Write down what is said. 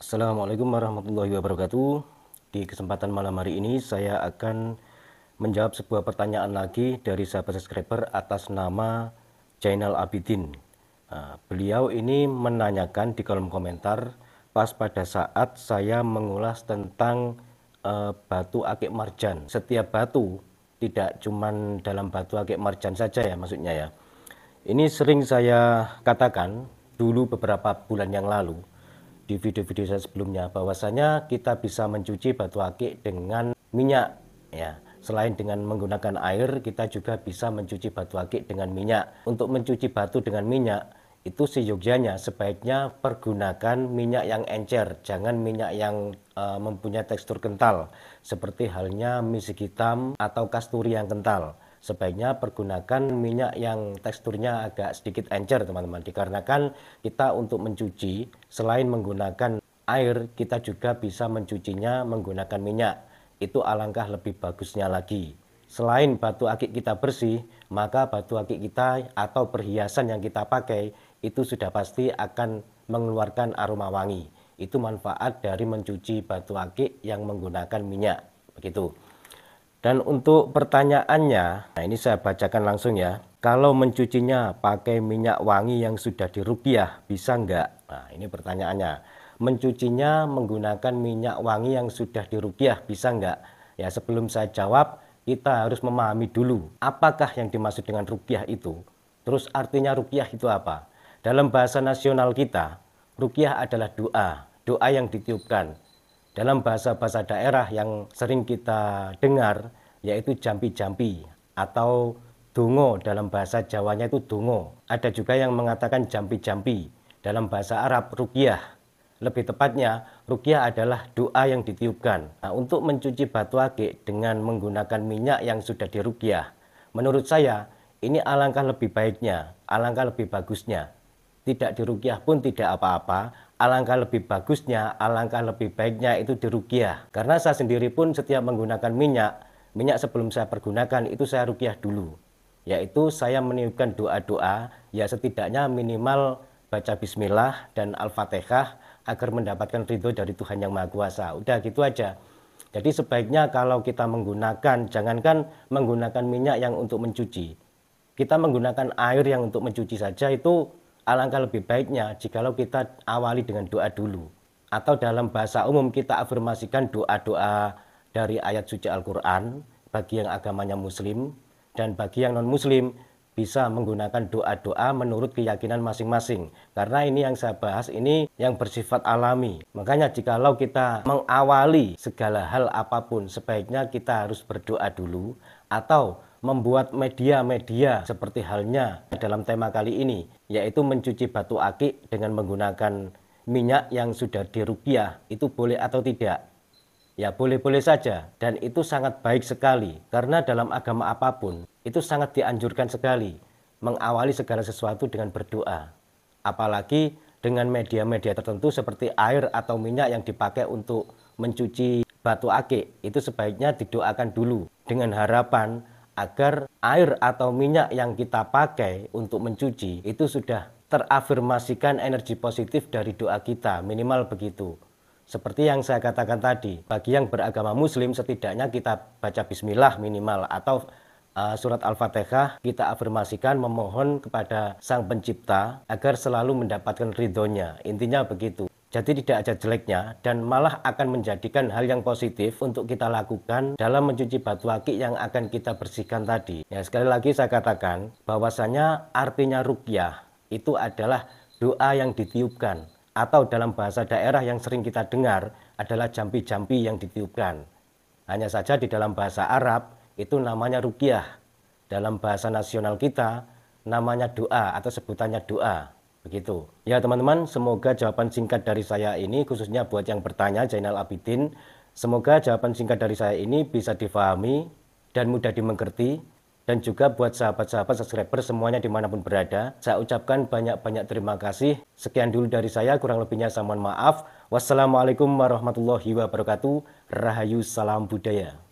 Assalamualaikum warahmatullahi wabarakatuh. Di kesempatan malam hari ini saya akan menjawab sebuah pertanyaan lagi dari sahabat subscriber atas nama Jainal Abidin. Beliau ini menanyakan di kolom komentar pas pada saat saya mengulas tentang batu akik marjan. Setiap batu, tidak cuman dalam batu akik marjan saja ya maksudnya ya. Ini sering saya katakan dulu beberapa bulan yang lalu di video-video saya sebelumnya, bahwasanya kita bisa mencuci batu akik dengan minyak ya. Selain dengan menggunakan air, kita juga bisa mencuci batu akik dengan minyak. Untuk mencuci batu dengan minyak itu seyogyanya sebaiknya pergunakan minyak yang encer, jangan minyak yang mempunyai tekstur kental seperti halnya misik hitam atau kasturi yang kental. Sebaiknya pergunakan minyak yang teksturnya agak sedikit encer teman-teman, dikarenakan kita untuk mencuci selain menggunakan air, kita juga bisa mencucinya menggunakan minyak. Itu alangkah lebih bagusnya lagi. Selain batu akik kita bersih, maka batu akik kita atau perhiasan yang kita pakai itu sudah pasti akan mengeluarkan aroma wangi. Itu manfaat dari mencuci batu akik yang menggunakan minyak, begitu. Dan untuk pertanyaannya, nah ini saya bacakan langsung ya. Kalau mencucinya pakai minyak wangi yang sudah diruqyah, bisa enggak? Nah ini pertanyaannya. Mencucinya menggunakan minyak wangi yang sudah diruqyah, bisa enggak? Ya sebelum saya jawab, kita harus memahami dulu apakah yang dimaksud dengan ruqyah itu. Terus artinya ruqyah itu apa? Dalam bahasa nasional kita, ruqyah adalah doa, doa yang ditiupkan. Dalam bahasa-bahasa daerah yang sering kita dengar, yaitu jampi-jampi atau dongo, dalam bahasa Jawanya itu dongo. Ada juga yang mengatakan jampi-jampi, dalam bahasa Arab ruqyah. Lebih tepatnya, ruqyah adalah doa yang ditiupkan. Nah, untuk mencuci batu akik dengan menggunakan minyak yang sudah diruqyah, menurut saya ini alangkah lebih baiknya, alangkah lebih bagusnya. Tidak diruqyah pun tidak apa-apa, alangkah lebih bagusnya, alangkah lebih baiknya itu diruqyah. Karena saya sendiri pun setiap menggunakan minyak sebelum saya pergunakan itu saya ruqyah dulu. Yaitu saya meniupkan doa-doa, ya setidaknya minimal baca bismillah dan al-fatihah agar mendapatkan ridho dari Tuhan Yang Maha Kuasa. Udah gitu aja. Jadi sebaiknya kalau kita menggunakan, jangankan menggunakan minyak yang untuk mencuci, kita menggunakan air yang untuk mencuci saja itu alangkah lebih baiknya jikalau kita awali dengan doa dulu. Atau dalam bahasa umum kita afirmasikan doa-doa dari ayat suci Al-Quran bagi yang agamanya muslim, dan bagi yang non-muslim bisa menggunakan doa-doa menurut keyakinan masing-masing. Karena ini yang saya bahas ini yang bersifat alami. Makanya jikalau kita mengawali segala hal apapun, sebaiknya kita harus berdoa dulu atau membuat media-media seperti halnya dalam tema kali ini, yaitu mencuci batu akik dengan menggunakan minyak yang sudah diruqyah. Itu boleh atau tidak? Ya boleh-boleh saja, dan itu sangat baik sekali, karena dalam agama apapun itu sangat dianjurkan sekali mengawali segala sesuatu dengan berdoa. Apalagi dengan media-media tertentu seperti air atau minyak yang dipakai untuk mencuci batu akik, itu sebaiknya didoakan dulu dengan harapan agar air atau minyak yang kita pakai untuk mencuci itu sudah terafirmasikan energi positif dari doa kita, minimal begitu. Seperti yang saya katakan tadi, bagi yang beragama muslim setidaknya kita baca bismillah minimal, atau surat Al-Fatihah kita afirmasikan memohon kepada Sang Pencipta agar selalu mendapatkan ridhonya. Intinya begitu. Jadi tidak ada jeleknya dan malah akan menjadikan hal yang positif untuk kita lakukan dalam mencuci batu akik yang akan kita bersihkan tadi. Ya, sekali lagi saya katakan bahwasanya artinya ruqyah itu adalah doa yang ditiupkan, atau dalam bahasa daerah yang sering kita dengar adalah jampi-jampi yang ditiupkan. Hanya saja di dalam bahasa Arab itu namanya ruqyah. Dalam bahasa nasional kita namanya doa atau sebutannya doa. Begitu. Ya teman-teman, semoga jawaban singkat dari saya ini khususnya buat yang bertanya Jainal Abidin, semoga jawaban singkat dari saya ini bisa difahami dan mudah dimengerti. Dan juga buat sahabat-sahabat subscriber semuanya dimanapun berada, saya ucapkan banyak-banyak terima kasih. Sekian dulu dari saya, kurang lebihnya saya mohon maaf. Wassalamualaikum warahmatullahi wabarakatuh. Rahayu, salam budaya.